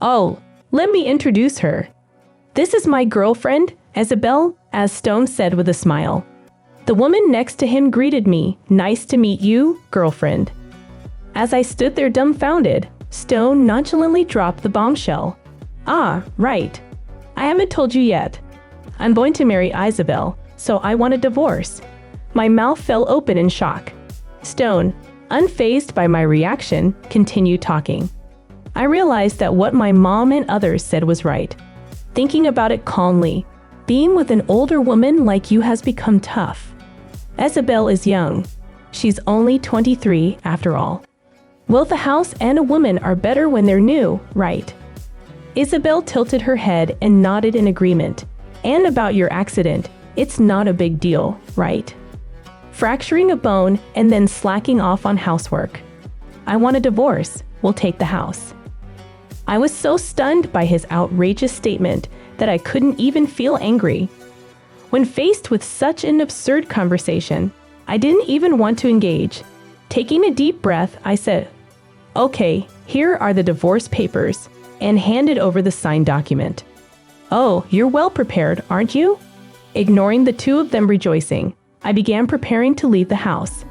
Oh, let me introduce her. This is my girlfriend, Izabell, as Stone said with a smile. The woman next to him greeted me, "Nice to meet you, girlfriend." As I stood there dumbfounded, Stone nonchalantly dropped the bombshell. "Ah, right. I haven't told you yet. I'm going to marry Izabell, so I want a divorce." My mouth fell open in shock. Stone, unfazed by my reaction, continued talking. I realized that what my mom and others said was right. Thinking about it calmly, being with an older woman like you has become tough. Izabell is young. She's only 23 after all. Both a house and a woman are better when they're new, right? Izabell tilted her head and nodded in agreement. And about your accident, it's not a big deal, right? Fracturing a bone and then slacking off on housework. I want a divorce. We'll take the house. I was so stunned by his outrageous statement that I couldn't even feel angry. When faced with such an absurd conversation, I didn't even want to engage. Taking a deep breath, I said, "Okay, here are the divorce papers," and handed over the signed document. "Oh, you're well prepared, aren't you?" Ignoring the two of them rejoicing, I began preparing to leave the house.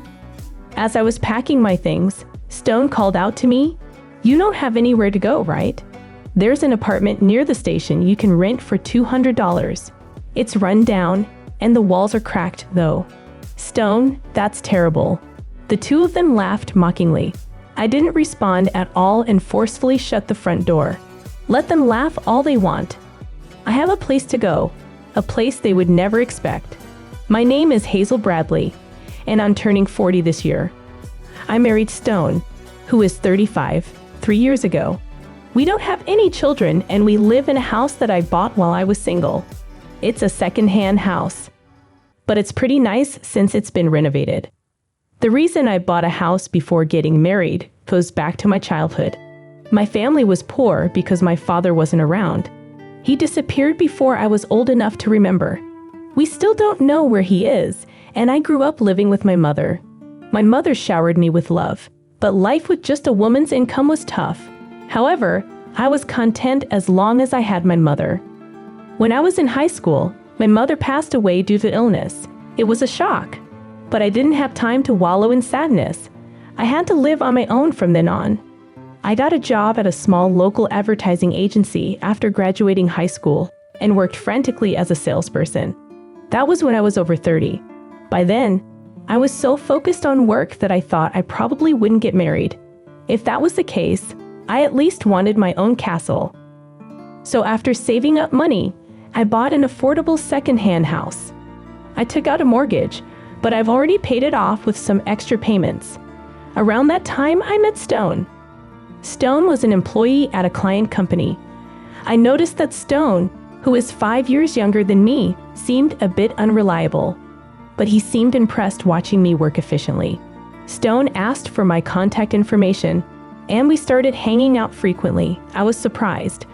As I was packing my things, Stone called out to me, "You don't have anywhere to go, right? There's an apartment near the station you can rent for $200. It's run down, and the walls are cracked, though." "Stone, that's terrible." The two of them laughed mockingly. I didn't respond at all and forcefully shut the front door. Let them laugh all they want. I have a place to go, a place they would never expect. My name is Hazel Bradley, and I'm turning 40 this year. I married Stone, who is 35, 3 years ago. We don't have any children, and we live in a house that I bought while I was single. It's a second-hand house, but it's pretty nice since it's been renovated. The reason I bought a house before getting married goes back to my childhood. My family was poor because my father wasn't around. He disappeared before I was old enough to remember. We still don't know where he is, and I grew up living with my mother. My mother showered me with love, but life with just a woman's income was tough. However, I was content as long as I had my mother. When I was in high school, my mother passed away due to illness. It was a shock. But I didn't have time to wallow in sadness. I had to live on my own from then on. I got a job at a small local advertising agency after graduating high school and worked frantically as a salesperson. That was when I was over 30. By then, I was so focused on work that I thought I probably wouldn't get married. If that was the case, I at least wanted my own castle. So after saving up money, I bought an affordable second-hand house. I took out a mortgage, but I've already paid it off with some extra payments. Around that time, I met Stone. Stone was an employee at a client company. I noticed that Stone, who is 5 years younger than me, seemed a bit unreliable. But he seemed impressed watching me work efficiently. Stone asked for my contact information, and we started hanging out frequently. I was surprised,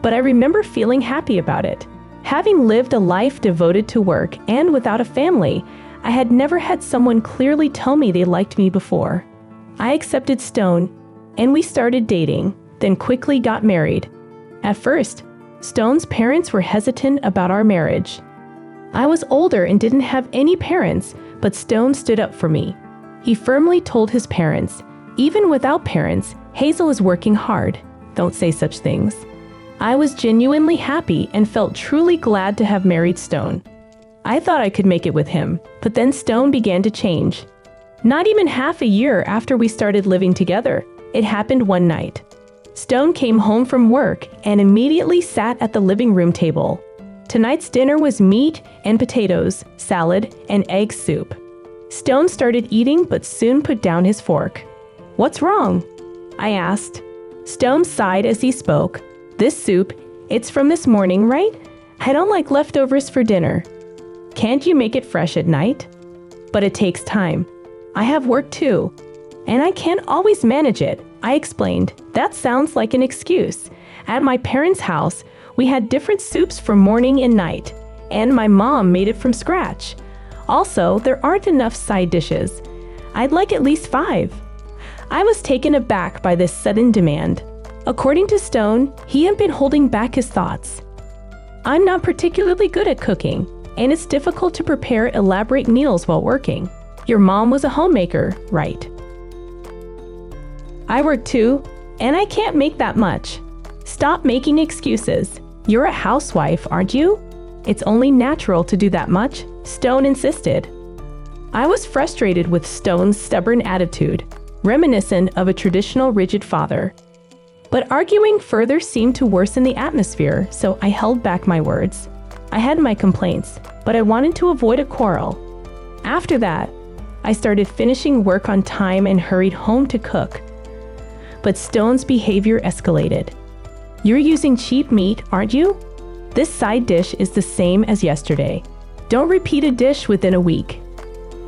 but I remember feeling happy about it. Having lived a life devoted to work and without a family, I had never had someone clearly tell me they liked me before. I accepted Stone, and we started dating, then quickly got married. At first, Stone's parents were hesitant about our marriage. I was older and didn't have any parents, but Stone stood up for me. He firmly told his parents, "Even without parents, Hazel is working hard. Don't say such things." I was genuinely happy and felt truly glad to have married Stone. I thought I could make it with him, but then Stone began to change. Not even half a year after we started living together, it happened one night. Stone came home from work and immediately sat at the living room table. Tonight's dinner was meat and potatoes, salad, and egg soup. Stone started eating but soon put down his fork. "What's wrong?" I asked. Stone sighed as he spoke. "This soup, it's from this morning, right? I don't like leftovers for dinner. Can't you make it fresh at night?" "But it takes time. I have work too, and I can't always manage it," I explained. "That sounds like an excuse. At my parents' house, we had different soups for morning and night, and my mom made it from scratch. Also, there aren't enough side dishes. I'd like at least 5. I was taken aback by this sudden demand. According to Stone, he had been holding back his thoughts. I'm not particularly good at cooking, and it's difficult to prepare elaborate meals while working. Your mom was a homemaker, right? I work too, and I can't make that much. Stop making excuses. You're a housewife, aren't you? It's only natural to do that much, Stone insisted. I was frustrated with Stone's stubborn attitude, reminiscent of a traditional rigid father. But arguing further seemed to worsen the atmosphere, so I held back my words. I had my complaints, but I wanted to avoid a quarrel. After that, I started finishing work on time and hurried home to cook. But Stone's behavior escalated. You're using cheap meat, aren't you? This side dish is the same as yesterday. Don't repeat a dish within a week.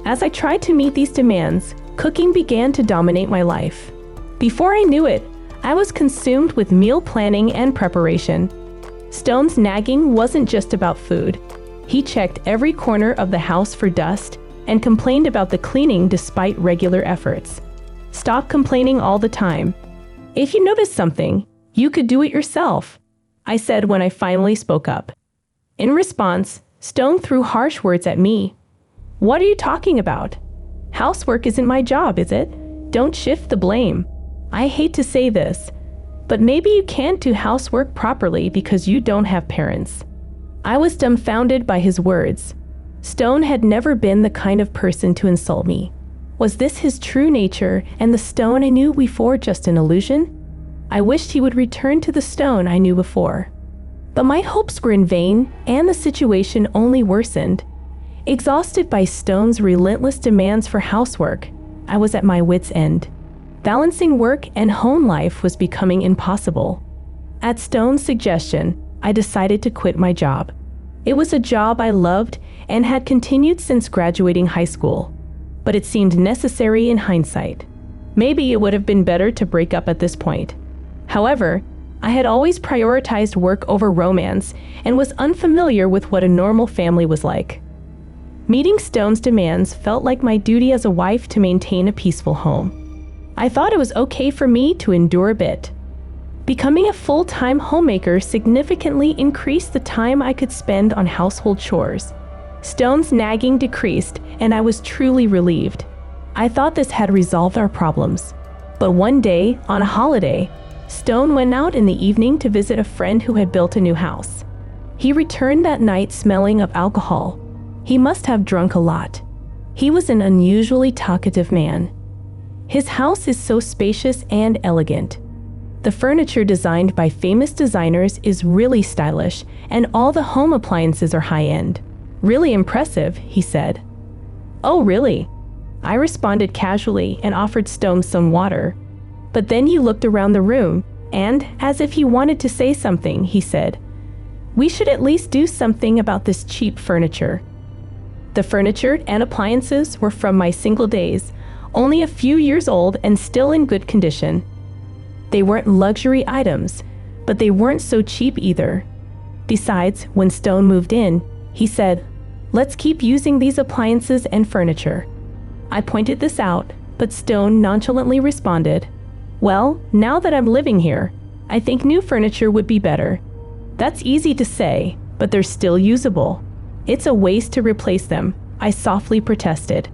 As I tried to meet these demands, cooking began to dominate my life. Before I knew it, I was consumed with meal planning and preparation. Stone's nagging wasn't just about food. He checked every corner of the house for dust and complained about the cleaning despite regular efforts. Stop complaining all the time. If you notice something, you could do it yourself, I said when I finally spoke up. In response, Stone threw harsh words at me. What are you talking about? Housework isn't my job, is it? Don't shift the blame. I hate to say this, but maybe you can't do housework properly because you don't have parents. I was dumbfounded by his words. Stone had never been the kind of person to insult me. Was this his true nature and the Stone I knew before just an illusion? I wished he would return to the Stone I knew before. But my hopes were in vain, and the situation only worsened. Exhausted by Stone's relentless demands for housework, I was at my wit's end. Balancing work and home life was becoming impossible. At Stone's suggestion, I decided to quit my job. It was a job I loved and had continued since graduating high school, but it seemed necessary in hindsight. Maybe it would have been better to break up at this point. However, I had always prioritized work over romance and was unfamiliar with what a normal family was like. Meeting Stone's demands felt like my duty as a wife to maintain a peaceful home. I thought it was okay for me to endure a bit. Becoming a full-time homemaker significantly increased the time I could spend on household chores. Stone's nagging decreased, and I was truly relieved. I thought this had resolved our problems. But one day, on a holiday, Stone went out in the evening to visit a friend who had built a new house. He returned that night smelling of alcohol. He must have drunk a lot. He was an unusually talkative man. His house is so spacious and elegant. The furniture designed by famous designers is really stylish, and all the home appliances are high-end. Really impressive, he said. Oh, really? I responded casually and offered Stone some water. But then he looked around the room, and, as if he wanted to say something, he said, "We should at least do something about this cheap furniture." The furniture and appliances were from my single days, only a few years old and still in good condition. They weren't luxury items, but they weren't so cheap either. Besides, when Stone moved in, he said, "Let's keep using these appliances and furniture." I pointed this out, but Stone nonchalantly responded, "Well, now that I'm living here, I think new furniture would be better." That's easy to say, but they're still usable. It's a waste to replace them, I softly protested.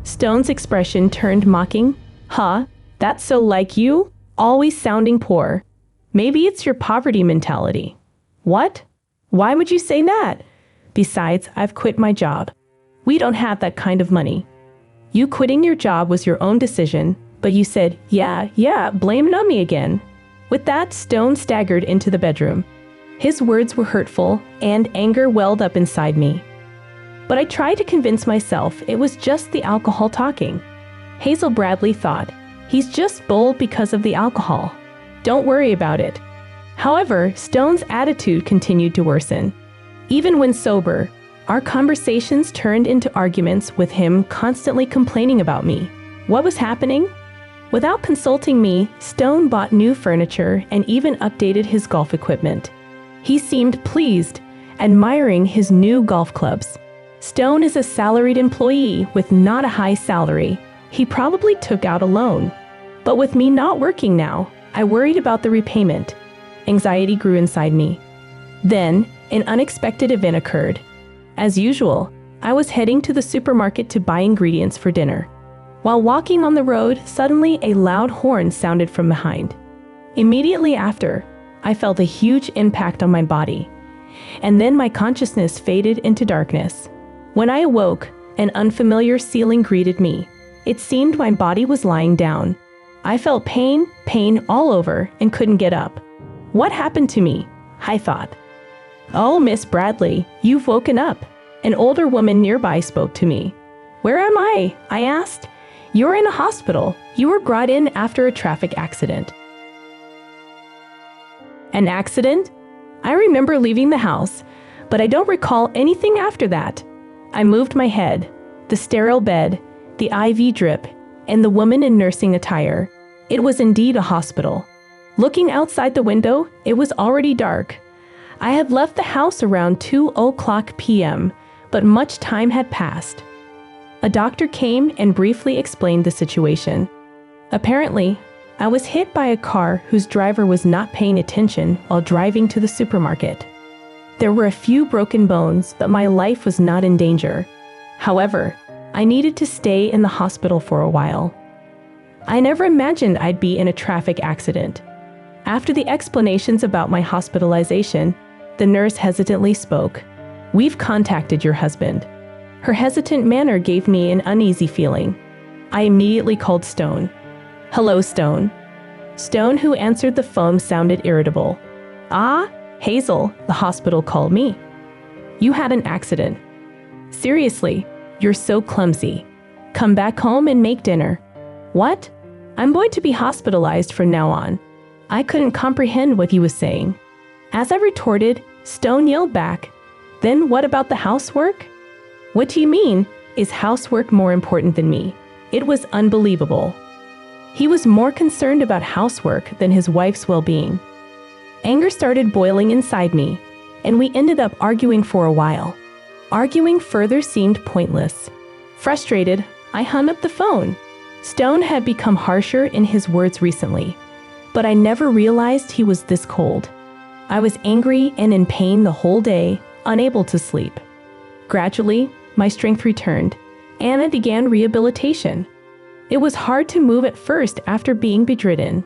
Stone's expression turned mocking. Huh, that's so like you? Always sounding poor. Maybe it's your poverty mentality. What? Why would you say that? Besides, I've quit my job. We don't have that kind of money. You quitting your job was your own decision, but you said, yeah, blame it on me again. With that, Stone staggered into the bedroom. His words were hurtful, and anger welled up inside me. But I tried to convince myself it was just the alcohol talking. Hazel Bradley thought, he's just bold because of the alcohol. Don't worry about it. However, Stone's attitude continued to worsen. Even when sober, our conversations turned into arguments with him constantly complaining about me. What was happening? Without consulting me, Stone bought new furniture and even updated his golf equipment. He seemed pleased, admiring his new golf clubs. Stone is a salaried employee with not a high salary. He probably took out a loan. But with me not working now, I worried about the repayment. Anxiety grew inside me. Then, an unexpected event occurred. As usual, I was heading to the supermarket to buy ingredients for dinner. While walking on the road, suddenly a loud horn sounded from behind. Immediately after, I felt a huge impact on my body, and then my consciousness faded into darkness. When I awoke, an unfamiliar feeling greeted me. It seemed my body was lying down. I felt pain all over and couldn't get up. What happened to me? I thought. Oh, Miss Bradley, you've woken up. An older woman nearby spoke to me. Where am I? I asked. You're in a hospital. You were brought in after a traffic accident. An accident? I remember leaving the house, but I don't recall anything after that. I moved my head. The sterile bed, the IV drip, and the woman in nursing attire. It was indeed a hospital. Looking outside the window, it was already dark. I had left the house around 2:00 p.m., but much time had passed. A doctor came and briefly explained the situation. Apparently, I was hit by a car whose driver was not paying attention while driving to the supermarket. There were a few broken bones, but my life was not in danger. However, I needed to stay in the hospital for a while. I never imagined I'd be in a traffic accident. After the explanations about my hospitalization, the nurse hesitantly spoke. We've contacted your husband. Her hesitant manner gave me an uneasy feeling. I immediately called Stone. Hello, Stone. Stone, who answered the phone, sounded irritable. Ah, Hazel, the hospital called me. You had an accident. Seriously, you're so clumsy. Come back home and make dinner. What? I'm going to be hospitalized from now on. I couldn't comprehend what he was saying. As I retorted, Stone yelled back, Then what about the housework? What do you mean? Is housework more important than me? It was unbelievable. He was more concerned about housework than his wife's well-being. Anger started boiling inside me, and we ended up arguing for a while. Arguing further seemed pointless. Frustrated, I hung up the phone. Stone had become harsher in his words recently, but I never realized he was this cold. I was angry and in pain the whole day, unable to sleep. Gradually, my strength returned, and I began rehabilitation. It was hard to move at first after being bedridden,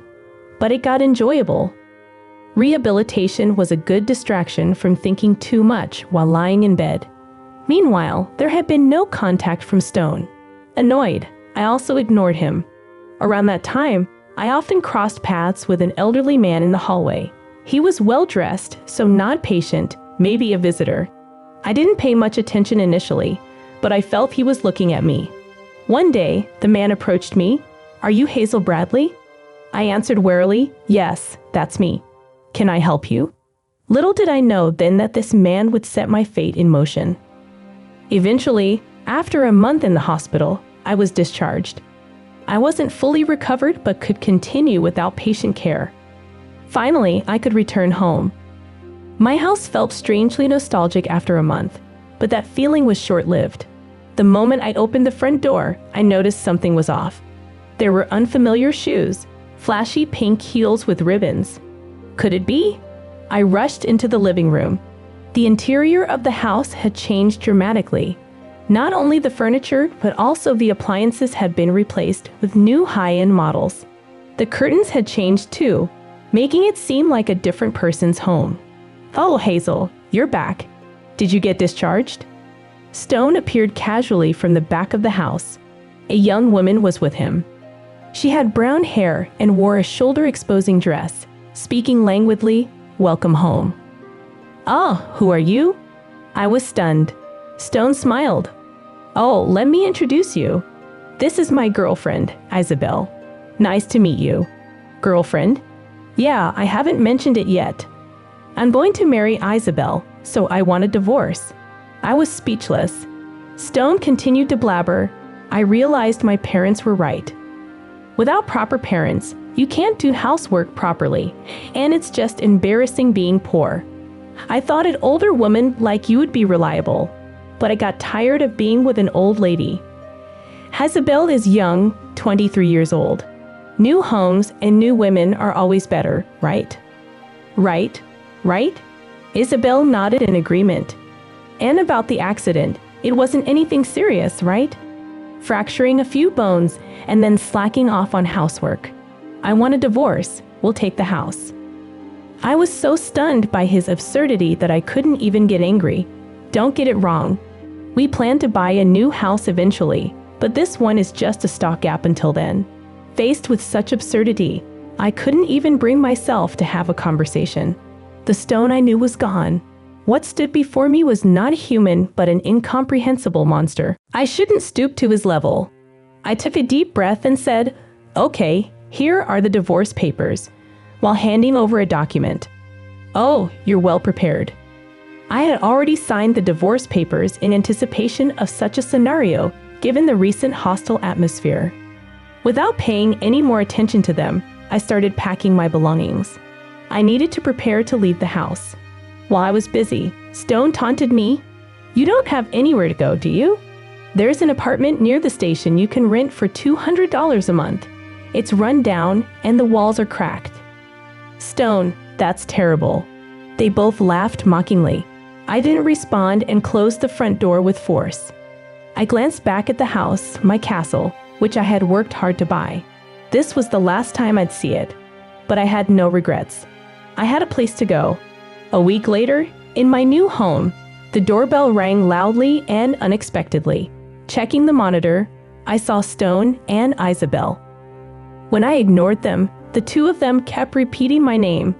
but it got enjoyable. Rehabilitation was a good distraction from thinking too much while lying in bed. Meanwhile, there had been no contact from Stone. Annoyed, I also ignored him. Around that time, I often crossed paths with an elderly man in the hallway. He was well-dressed, so not patient, maybe a visitor. I didn't pay much attention initially, but I felt he was looking at me. One day, the man approached me. Are you Hazel Bradley? I answered warily, Yes, that's me. Can I help you? Little did I know then that this man would set my fate in motion. Eventually, after a month in the hospital, I was discharged. I wasn't fully recovered but could continue without patient care. Finally, I could return home. My house felt strangely nostalgic after a month, but that feeling was short-lived. The moment I opened the front door, I noticed something was off. There were unfamiliar shoes, flashy pink heels with ribbons. Could it be? I rushed into the living room. The interior of the house had changed dramatically. Not only the furniture, but also the appliances had been replaced with new high-end models. The curtains had changed too, making it seem like a different person's home. Oh, Hazel, you're back. Did you get discharged? Stone appeared casually from the back of the house. A young woman was with him. She had brown hair and wore a shoulder-exposing dress, speaking languidly, Welcome home. Ah, who are you? I was stunned. Stone smiled. Oh, let me introduce you. This is my girlfriend, Izabell. Nice to meet you. Girlfriend? Yeah, I haven't mentioned it yet. I'm going to marry Izabell, so I want a divorce. I was speechless. Stone continued to blabber. I realized my parents were right. Without proper parents, you can't do housework properly, and it's just embarrassing being poor. I thought an older woman like you would be reliable, but I got tired of being with an old lady. Izabell is young, 23 years old. New homes and new women are always better, right? Right? Right? Izabell nodded in agreement. And about the accident, it wasn't anything serious, right? Fracturing a few bones and then slacking off on housework. I want a divorce. We'll take the house. I was so stunned by his absurdity that I couldn't even get angry. Don't get it wrong. We plan to buy a new house eventually, but this one is just a stopgap until then. Faced with such absurdity, I couldn't even bring myself to have a conversation. The stone I knew was gone. What stood before me was not a human, but an incomprehensible monster. I shouldn't stoop to his level. I took a deep breath and said, "Okay, here are the divorce papers," while handing over a document. "Oh, you're well prepared." I had already signed the divorce papers in anticipation of such a scenario, given the recent hostile atmosphere. Without paying any more attention to them, I started packing my belongings. I needed to prepare to leave the house. While I was busy, Stone taunted me, "You don't have anywhere to go, do you? There's an apartment near the station you can rent for $200 a month. It's run down and the walls are cracked." "Stone, that's terrible." They both laughed mockingly. I didn't respond and closed the front door with force. I glanced back at the house, my castle, which I had worked hard to buy. This was the last time I'd see it, but I had no regrets. I had a place to go. A week later, in my new home, the doorbell rang loudly and unexpectedly. Checking the monitor, I saw Stone and Izabell. When I ignored them, the two of them kept repeating my name.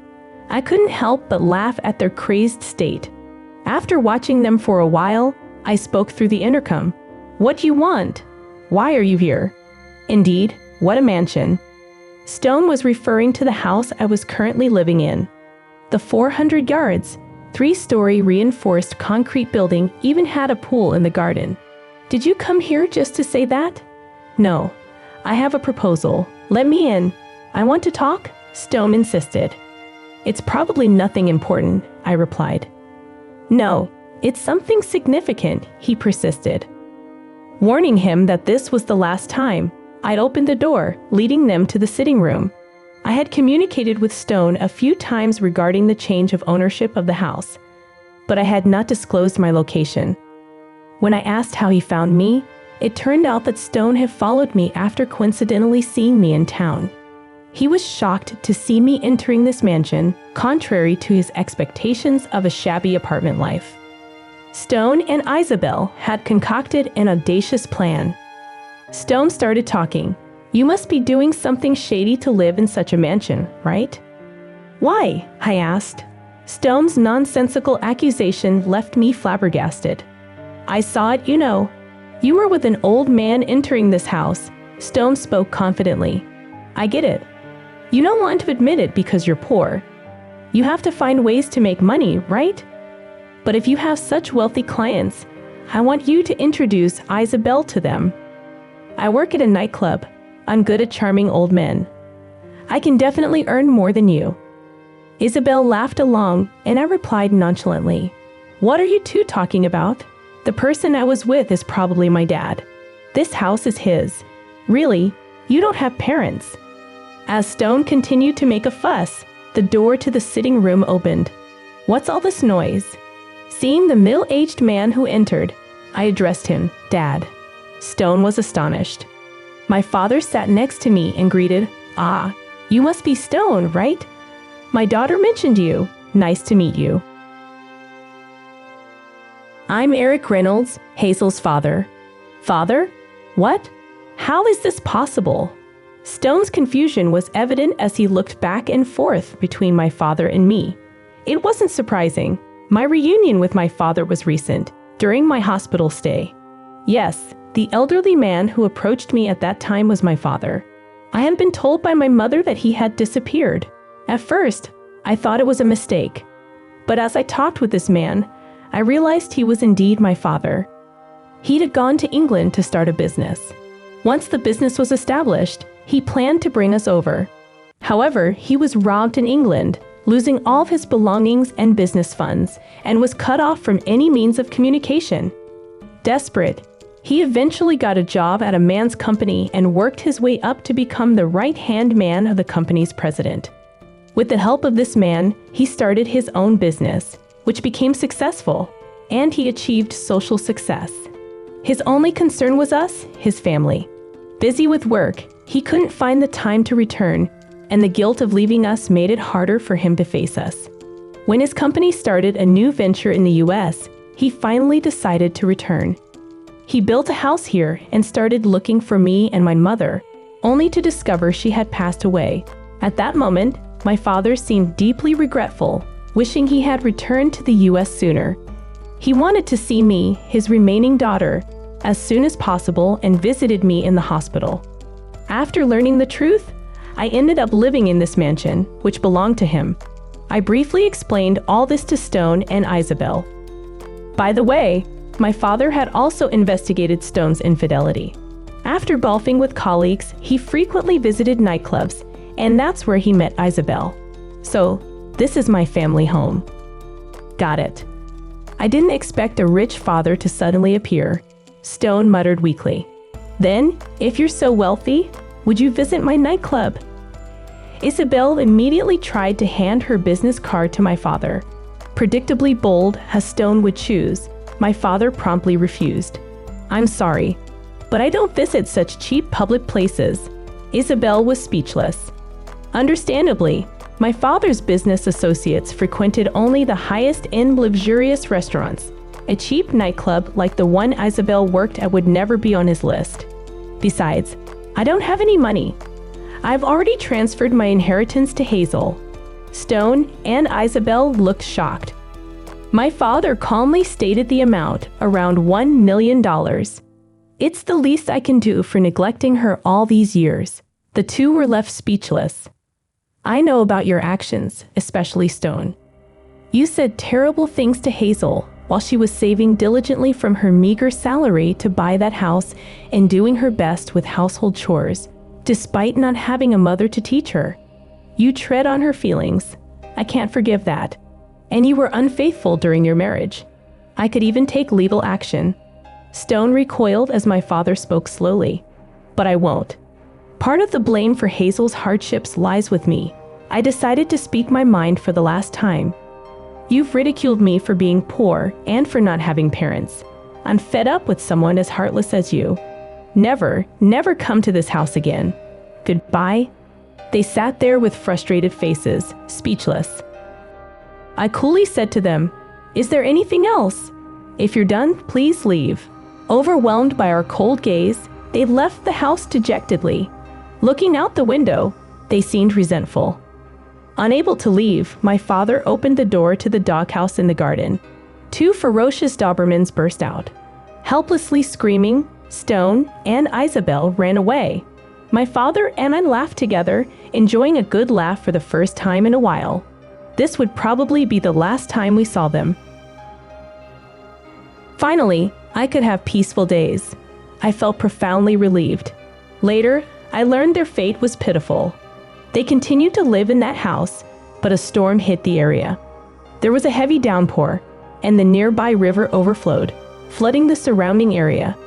I couldn't help but laugh at their crazed state. After watching them for a while, I spoke through the intercom. "What do you want? Why are you here?" "Indeed, what a mansion." Stone was referring to the house I was currently living in. The 400 yards, 3-story reinforced concrete building even had a pool in the garden. "Did you come here just to say that?" "No. I have a proposal. Let me in. I want to talk," Stone insisted. "It's probably nothing important," I replied. "No, it's something significant," he persisted. Warning him that this was the last time, I'd opened the door, leading them to the sitting room. I had communicated with Stone a few times regarding the change of ownership of the house, but I had not disclosed my location. When I asked how he found me, it turned out that Stone had followed me after coincidentally seeing me in town. He was shocked to see me entering this mansion, contrary to his expectations of a shabby apartment life. Stone and Izabell had concocted an audacious plan. Stone started talking. "You must be doing something shady to live in such a mansion, right?" "Why?" I asked. Stone's nonsensical accusation left me flabbergasted. "I saw it, you know. You were with an old man entering this house," Stone spoke confidently. "I get it. You don't want to admit it because you're poor. You have to find ways to make money, right? But if you have such wealthy clients, I want you to introduce Izabell to them. I work at a nightclub. I'm good at charming old men. I can definitely earn more than you." Izabell laughed along, and I replied nonchalantly, "What are you two talking about? The person I was with is probably my dad. This house is his. Really, you don't have parents." As Stone continued to make a fuss, the door to the sitting room opened. "What's all this noise?" Seeing the middle-aged man who entered, I addressed him, "Dad." Stone was astonished. My father sat next to me and greeted, "Ah, you must be Stone, right? My daughter mentioned you. Nice to meet you." "I'm Eric Reynolds, Hazel's father." "Father? What? How is this possible?" Stone's confusion was evident as he looked back and forth between my father and me. It wasn't surprising. My reunion with my father was recent, during my hospital stay. Yes, the elderly man who approached me at that time was my father. I had been told by my mother that he had disappeared. At first, I thought it was a mistake. But as I talked with this man, I realized he was indeed my father. He'd gone to England to start a business. Once the business was established, he planned to bring us over. However, he was robbed in England, losing all of his belongings and business funds, and was cut off from any means of communication. Desperate, He eventually got a job at a man's company and worked his way up to become the right-hand man of the company's president. With the help of this man, he started his own business, which became successful, and he achieved social success. His only concern was us, his family. Busy with work, he couldn't find the time to return, and the guilt of leaving us made it harder for him to face us. When his company started a new venture in the US, he finally decided to return. He built a house here and started looking for me and my mother, only to discover she had passed away. At that moment, my father seemed deeply regretful, wishing he had returned to the US sooner. He wanted to see me, his remaining daughter, as soon as possible and visited me in the hospital. After learning the truth, I ended up living in this mansion, which belonged to him. I briefly explained all this to Stone and Izabell. By the way, my father had also investigated Stone's infidelity. After golfing with colleagues, he frequently visited nightclubs, and that's where he met Izabell. So, this is my family home. Got it. I didn't expect a rich father to suddenly appear, Stone muttered weakly. Then, if you're so wealthy, would you visit my nightclub? Izabell immediately tried to hand her business card to my father. Predictably bold, as Stone would choose, my father promptly refused. I'm sorry, but I don't visit such cheap public places. Izabell was speechless. Understandably, my father's business associates frequented only the highest-end luxurious restaurants. A cheap nightclub like the one Izabell worked at would never be on his list. Besides, I don't have any money. I've already transferred my inheritance to Hazel. Stone and Izabell looked shocked. My father calmly stated the amount, around $1 million. It's the least I can do for neglecting her all these years. The two were left speechless. I know about your actions, especially Stone. You said terrible things to Hazel while she was saving diligently from her meager salary to buy that house and doing her best with household chores, despite not having a mother to teach her. You tread on her feelings. I can't forgive that. And you were unfaithful during your marriage. I could even take legal action. Stone recoiled as my father spoke slowly. But I won't. Part of the blame for Hazel's hardships lies with me. I decided to speak my mind for the last time. You've ridiculed me for being poor and for not having parents. I'm fed up with someone as heartless as you. Never, never come to this house again. Goodbye. They sat there with frustrated faces, speechless. I coolly said to them, "Is there anything else? If you're done, please leave." Overwhelmed by our cold gaze, they left the house dejectedly. Looking out the window, they seemed resentful. Unable to leave, my father opened the door to the doghouse in the garden. Two ferocious Dobermans burst out. Helplessly screaming, Stone and Izabell ran away. My father and I laughed together, enjoying a good laugh for the first time in a while. This would probably be the last time we saw them. Finally, I could have peaceful days. I felt profoundly relieved. Later, I learned their fate was pitiful. They continued to live in that house, but a storm hit the area. There was a heavy downpour, and the nearby river overflowed, flooding the surrounding area.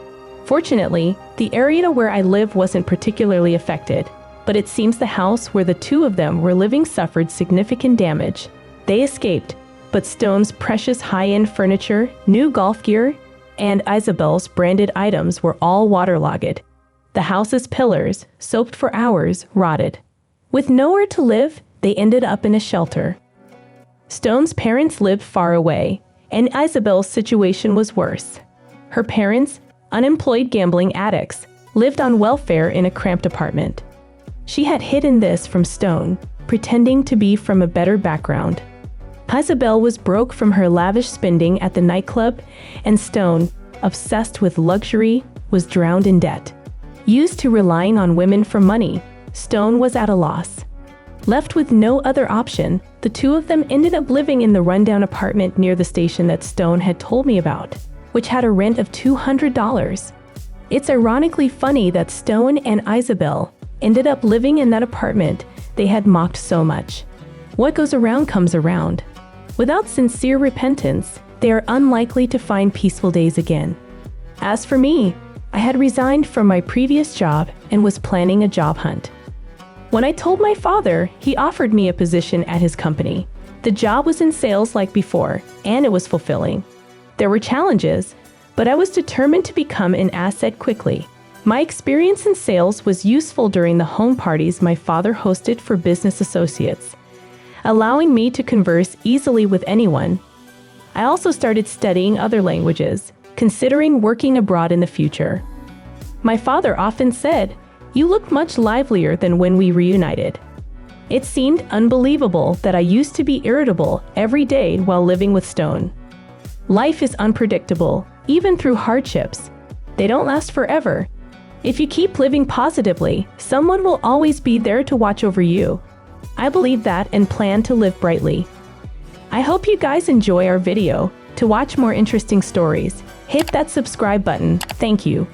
Fortunately, the area where I live wasn't particularly affected, but it seems the house where the two of them were living suffered significant damage. They escaped, but Stone's precious high-end furniture, new golf gear, and Izabell's branded items were all waterlogged. The house's pillars, soaked for hours, rotted. With nowhere to live, they ended up in a shelter. Stone's parents lived far away, and Izabell's situation was worse. Her parents, unemployed gambling addicts, lived on welfare in a cramped apartment. She had hidden this from Stone, pretending to be from a better background. Izabell was broke from her lavish spending at the nightclub, and Stone, obsessed with luxury, was drowned in debt. Used to relying on women for money, Stone was at a loss. Left with no other option, the two of them ended up living in the rundown apartment near the station that Stone had told me about, which had a rent of $200. It's ironically funny that Stone and Izabell ended up living in that apartment they had mocked so much. What goes around comes around. Without sincere repentance, they are unlikely to find peaceful days again. As for me, I had resigned from my previous job and was planning a job hunt. When I told my father, he offered me a position at his company. The job was in sales like before, and it was fulfilling. There were challenges, but I was determined to become an asset quickly. My experience in sales was useful during the home parties my father hosted for business associates, allowing me to converse easily with anyone. I also started studying other languages, considering working abroad in the future. My father often said, "You look much livelier than when we reunited." It seemed unbelievable that I used to be irritable every day while living with Stone. Life is unpredictable, even through hardships. They don't last forever. If you keep living positively, someone will always be there to watch over you. I believe that and plan to live brightly. I hope you guys enjoy our video. To watch more interesting stories, hit that subscribe button. Thank you.